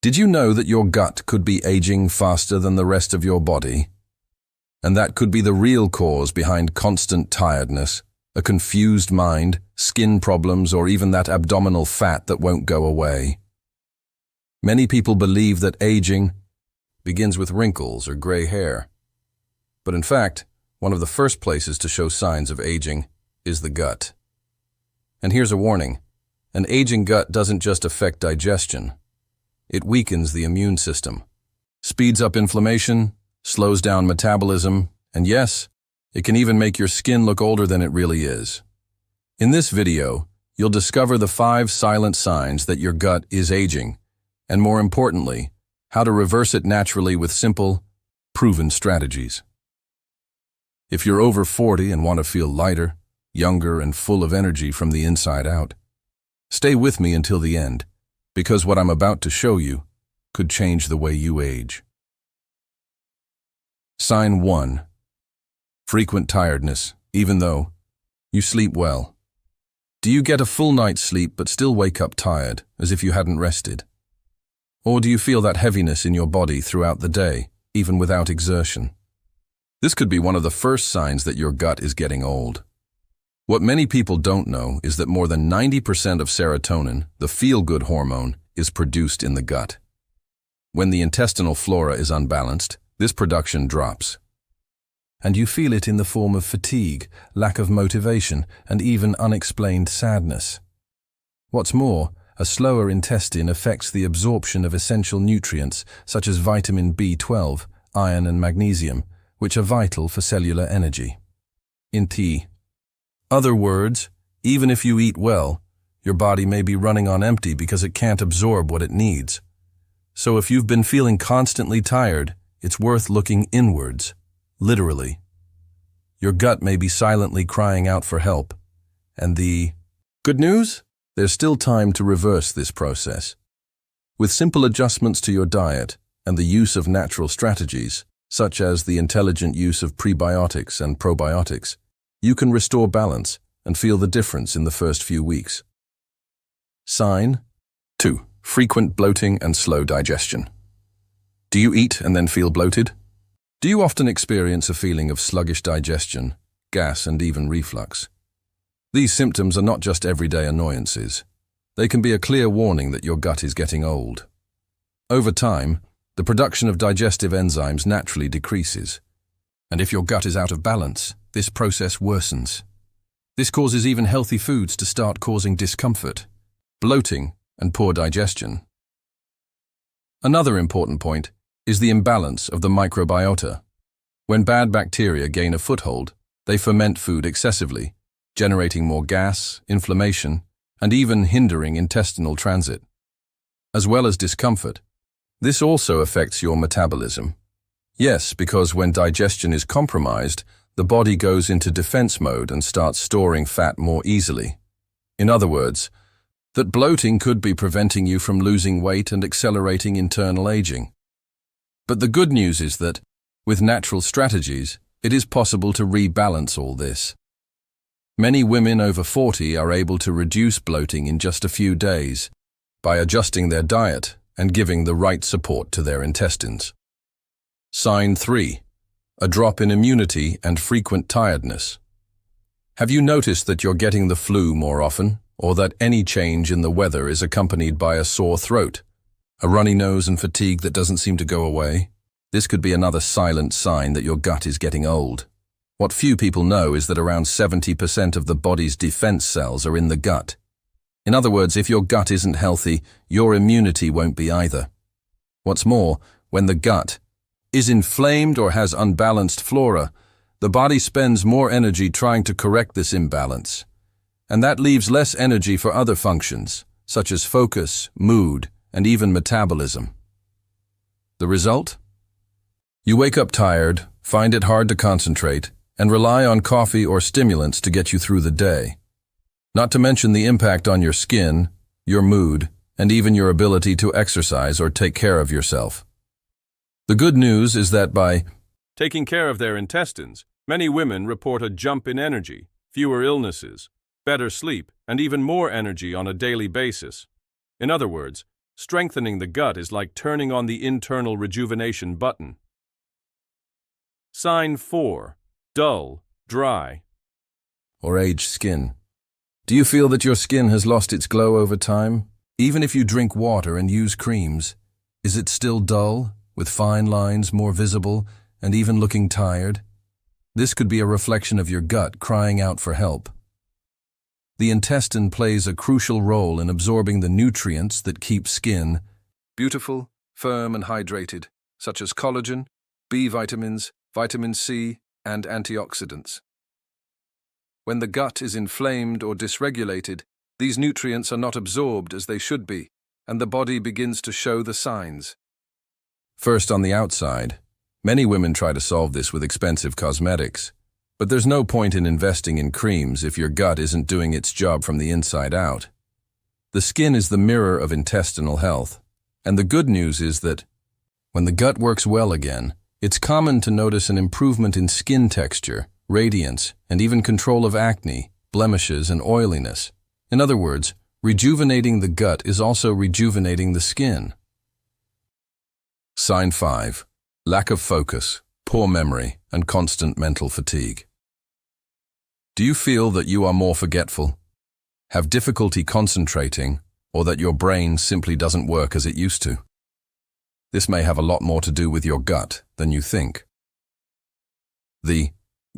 Did you know that your gut could be aging faster than the rest of your body? And that could be the real cause behind constant tiredness, a confused mind, skin problems, or even that abdominal fat that won't go away. Many people believe that aging begins with wrinkles or gray hair. But in fact, one of the first places to show signs of aging is the gut. And here's a warning. An aging gut doesn't just affect digestion. It weakens the immune system, speeds up inflammation, slows down metabolism, and yes, it can even make your skin look older than it really is. In this video, you'll discover the 5 silent signs that your gut is aging, and more importantly, how to reverse it naturally with simple, proven strategies. If you're over 40 and want to feel lighter, younger, and full of energy from the inside out, stay with me until the end, because what I'm about to show you could change the way you age. Sign 1. Frequent tiredness, even though you sleep well. Do you get a full night's sleep but still wake up tired, as if you hadn't rested? Or do you feel that heaviness in your body throughout the day, even without exertion? This could be one of the first signs that your gut is getting old. What many people don't know is that more than 90% of serotonin, the feel-good hormone, is produced in the gut. When the intestinal flora is unbalanced, this production drops. And you feel it in the form of fatigue, lack of motivation, and even unexplained sadness. What's more, a slower intestine affects the absorption of essential nutrients such as vitamin B12, iron, and magnesium, which are vital for cellular energy. In other words, even if you eat well, your body may be running on empty because it can't absorb what it needs. So if you've been feeling constantly tired, it's worth looking inwards, literally. Your gut may be silently crying out for help. And the good news? There's still time to reverse this process. With simple adjustments to your diet and the use of natural strategies, such as the intelligent use of prebiotics and probiotics, you can restore balance and feel the difference in the first few weeks. Sign 2. Frequent bloating and slow digestion. Do you eat and then feel bloated? Do you often experience a feeling of sluggish digestion, gas, and even reflux? These symptoms are not just everyday annoyances. They can be a clear warning that your gut is getting old. Over time, the production of digestive enzymes naturally decreases. And if your gut is out of balance, this process worsens. This causes even healthy foods to start causing discomfort, bloating, and poor digestion. Another important point is the imbalance of the microbiota. When bad bacteria gain a foothold, they ferment food excessively, generating more gas, inflammation, and even hindering intestinal transit. As well as discomfort, this also affects your metabolism. Yes, because when digestion is compromised, the body goes into defense mode and starts storing fat more easily. In other words, that bloating could be preventing you from losing weight and accelerating internal aging. But the good news is that, with natural strategies, it is possible to rebalance all this. Many women over 40 are able to reduce bloating in just a few days by adjusting their diet and giving the right support to their intestines. Sign 3. A drop in immunity and frequent tiredness. Have you noticed that you're getting the flu more often, or that any change in the weather is accompanied by a sore throat, a runny nose, and fatigue that doesn't seem to go away? This could be another silent sign that your gut is getting old. What few people know is that around 70% of the body's defense cells are in the gut. In other words, if your gut isn't healthy, your immunity won't be either. What's more, when the gut is inflamed or has unbalanced flora, the body spends more energy trying to correct this imbalance. And that leaves less energy for other functions, such as focus, mood, and even metabolism. The result? You wake up tired, find it hard to concentrate, and rely on coffee or stimulants to get you through the day. Not to mention the impact on your skin, your mood, and even your ability to exercise or take care of yourself. The good news is that by taking care of their intestines, many women report a jump in energy, fewer illnesses, better sleep, and even more energy on a daily basis. In other words, Strengthening the gut is like turning on the internal rejuvenation button. Sign 4. Dull, dry. Or aged skin. Do you feel that your skin has lost its glow over time? Even if you drink water and use creams, is it still dull, with fine lines more visible and even looking tired? This could be a reflection of your gut crying out for help. The intestine plays a crucial role in absorbing the nutrients that keep skin beautiful, firm and hydrated, such as collagen, B vitamins, vitamin C, and antioxidants. When the gut is inflamed or dysregulated, these nutrients are not absorbed as they should be, and the body begins to show the signs. First, on the outside, many women try to solve this with expensive cosmetics. But there's no point in investing in creams if your gut isn't doing its job from the inside out. The skin is the mirror of intestinal health, and the good news is that when the gut works well again, it's common to notice an improvement in skin texture, radiance, and even control of acne, blemishes, and oiliness. In other words, rejuvenating the gut is also rejuvenating the skin. Sign 5. Lack of focus, poor memory, and constant mental fatigue. Do you feel that you are more forgetful, have difficulty concentrating, or that your brain simply doesn't work as it used to? This may have a lot more to do with your gut than you think. The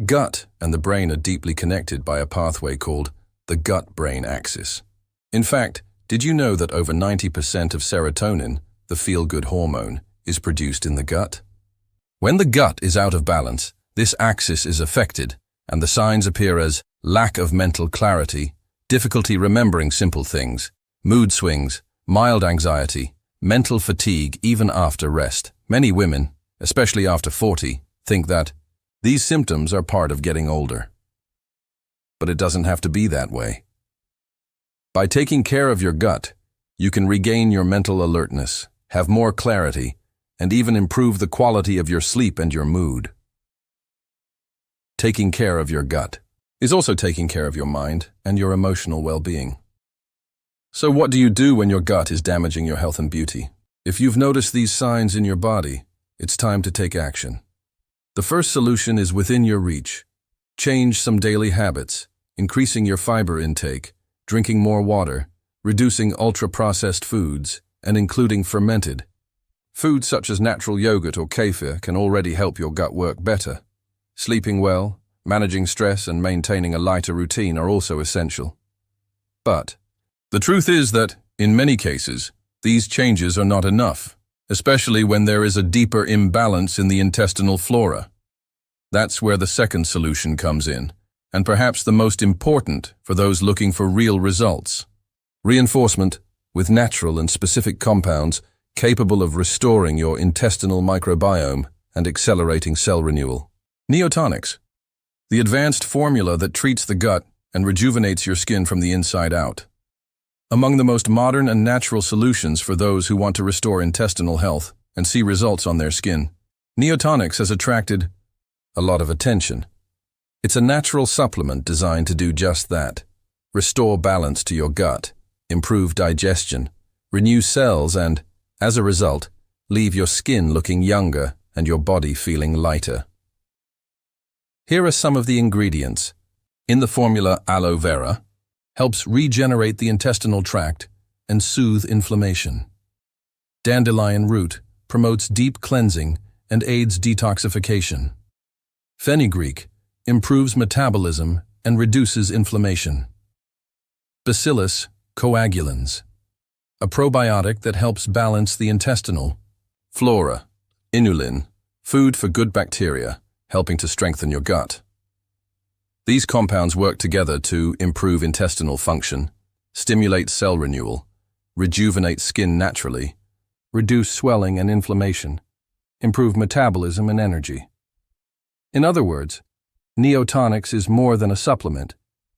gut and the brain are deeply connected by a pathway called the gut-brain axis. In fact, did you know that over 90% of serotonin, the feel-good hormone, is produced in the gut? When the gut is out of balance, this axis is affected, and the signs appear as lack of mental clarity, difficulty remembering simple things, mood swings, mild anxiety, mental fatigue even after rest. Many women, especially after 40, think that these symptoms are part of getting older. But it doesn't have to be that way. By taking care of your gut, you can regain your mental alertness, have more clarity, and even improve the quality of your sleep and your mood. Taking care of your gut is also taking care of your mind and your emotional well-being. So what do you do when your gut is damaging your health and beauty? If you've noticed these signs in your body, it's time to take action. The first solution is within your reach. Change some daily habits, increasing your fiber intake, drinking more water, reducing ultra-processed foods, and including fermented. Foods such as natural yogurt or kefir can already help your gut work better. Sleeping well, managing stress, and maintaining a lighter routine are also essential. But the truth is that, in many cases, these changes are not enough, especially when there is a deeper imbalance in the intestinal flora. That's where the second solution comes in, and perhaps the most important for those looking for real results. Reinforcement with natural and specific compounds capable of restoring your intestinal microbiome and accelerating cell renewal. Neotonics, the advanced formula that treats the gut and rejuvenates your skin from the inside out. Among the most modern and natural solutions for those who want to restore intestinal health and see results on their skin, Neotonics has attracted a lot of attention. It's a natural supplement designed to do just that: restore balance to your gut, improve digestion, renew cells, and, as a result, leave your skin looking younger and your body feeling lighter. Here are some of the ingredients. In the formula, aloe vera helps regenerate the intestinal tract and soothe inflammation. Dandelion root promotes deep cleansing and aids detoxification. Fenugreek improves metabolism and reduces inflammation. Bacillus coagulans, a probiotic that helps balance the intestinal flora. Inulin, food for good bacteria, helping to strengthen your gut. These compounds work together to improve intestinal function, stimulate cell renewal, rejuvenate skin naturally, reduce swelling and inflammation, improve metabolism and energy. In other words, Neotonics is more than a supplement.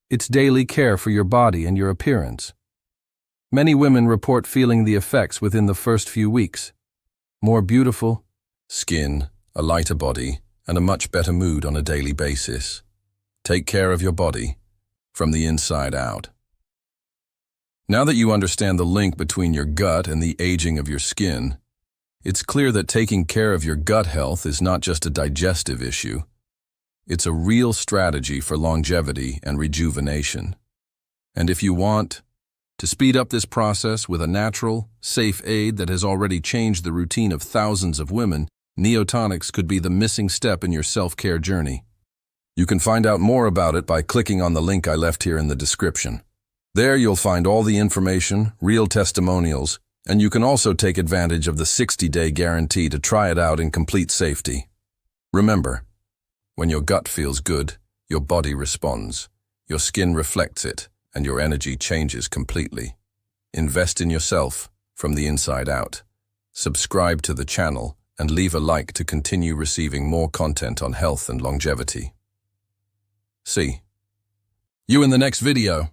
It's daily care for your body and your appearance. Many women report feeling the effects within the first few weeks. More beautiful skin, a lighter body, and a much better mood on a daily basis. Take care of your body from the inside out. Now that you understand the link between your gut and the aging of your skin, it's clear that taking care of your gut health is not just a digestive issue. It's a real strategy for longevity and rejuvenation. And if you want to speed up this process with a natural, safe aid that has already changed the routine of thousands of women, Neotonics could be the missing step in your self-care journey. You can find out more about it by clicking on the link I left here in the description. There you'll find all the information, real testimonials, and you can also take advantage of the 60-day guarantee to try it out in complete safety. Remember, when your gut feels good, your body responds, your skin reflects it, and your energy changes completely. Invest in yourself from the inside out. Subscribe to the channel and leave a like to continue receiving more content on health and longevity. See you in the next video.